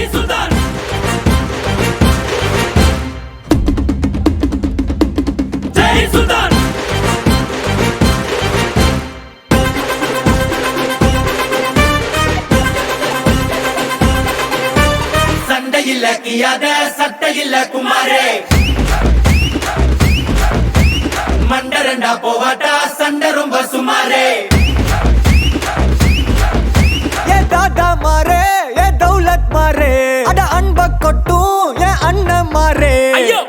ஜெய் சுல்தான் ஜெய் சுல்தான் சண்டையில் கியாத சட்டையில் குமாரே மண்டரண்டா போவாட்டா சண்டை ரொம்ப சுமாரே ஏ தாதா மாரே ஏ தௌலத் மாரே அட அன்ப கொட்டும் ஏ அண்ணன் மாரே ஐயோ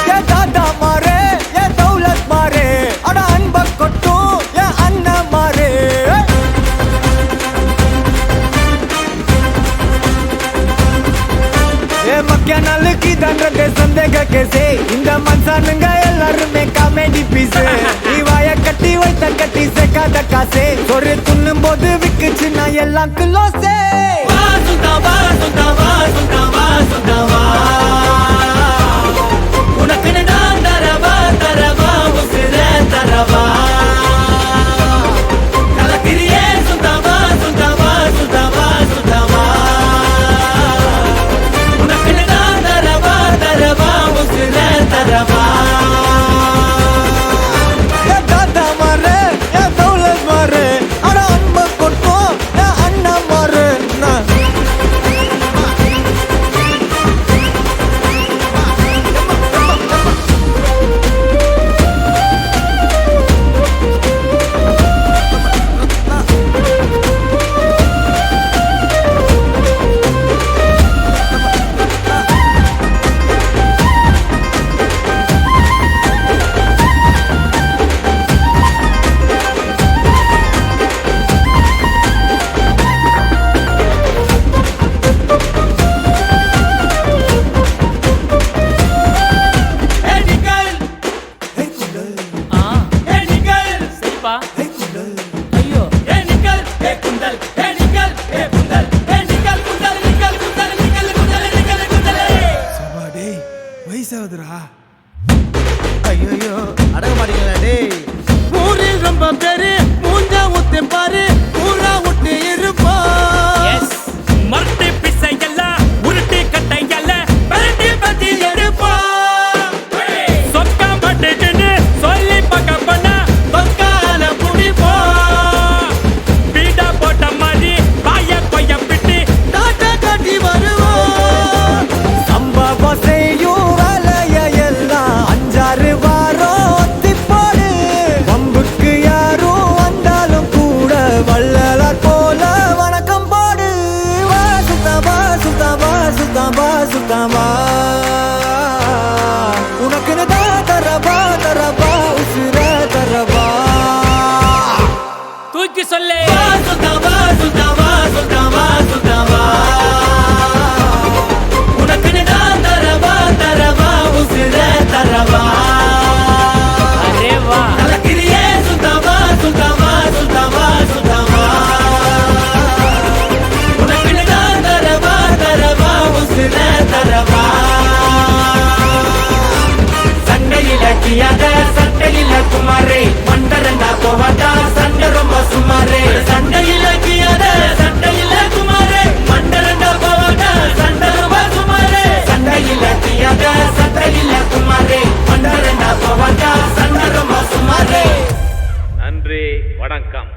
ஏ தாதா மாரே ஏ தௌலத் மாரே அட அன்ப கொட்டும் ஏ அண்ணன் மாரே ஏ மக்கிய நாளுக்கு தண்டத்தை சந்தேக கேசே இந்த மனுஷனுங்க எல்லாருமே காமெடி பீஸ் நீ வாய கட்டி வைத்த கட்டி சேர்க்காத காசே ஒரு துண்ணும் போது விக்குச்சுன்னா எல்லாம் கிலோசே வா சுல்தான் வா சுல்தான் வா சுல்தான் வா சுல்தான் வா உனக்கு நான் தரவா தரவா உசிர தரவா கலக்கிரியே சுல்தான் வா சுல்தான் வா சுல்தான் வா சுல்தான் வா உனக்கு நான் தரவா தரவா உசிர தரவா ஏ தாத்தா மாரே ஏ தௌலத் மாரே அட அன்ப கொட்டும் ஏ அண்ணா மாரே வயசாகுதுரா. ஐயோ அடங்க மாட்டீங்களா டேய் ஊரில் ரொம்ப பேரு மூஞ்சா ஊத்தி பாரு ஊரா விட்டு இருப்பா மரத்தை பிசையல்ல உருட்டி கட்டையல்ல பரட்டி பத்தி எடுப்பா சொக்கா பட்டுன்னு சொல்லி பக்க பண்ண சொக்கால புடிப்பா பீடா போட்ட மாதிரி பாய கொய்ய பிட்டி டாட்டா காட்டி வருவோம் சம்பவம் செய்யும் வேலைய எல்லாம் அஞ்சாறு வாரம் ஒத்தி போடு வம்புக்கு யாரும் வந்தாலும் கூட வள்ளலார் போல வணக்கம் போடு வா சுத்தம் வா சுத்தம் வா சுத்தம் வா சுத்தம் வா உனக்குன்னு தான் தரவா தரவா உசுர தரவா தூக்கி சொல்லு சுத்தவா சுத்தவா சுத்தவா சுத்தவா உனக்கு நான் தரவா தரவா உசிர தரவா அரே வா கலக்கிரியே சுத்தவா சுத்தவா சுத்தவா சுத்தவா உனக்கு நான் தரவா தரவா உசிர தரவா சண்டையில கியாத சட்டையில குமாரே மண்டரண்டா போவாட்டா சண்டை ரொம்ப சுமாரே சண்டையில கியாத சட்டையில குமாரே மண்டரண்டா போவாட்டா சண்டை ரொம்ப சுமாரே சண்டையில கியாத சட்டையில குமாரே மண்டரண்டா போவாட்டா சண்டை ரொம்ப சுமாரே நன்றி வணக்கம்.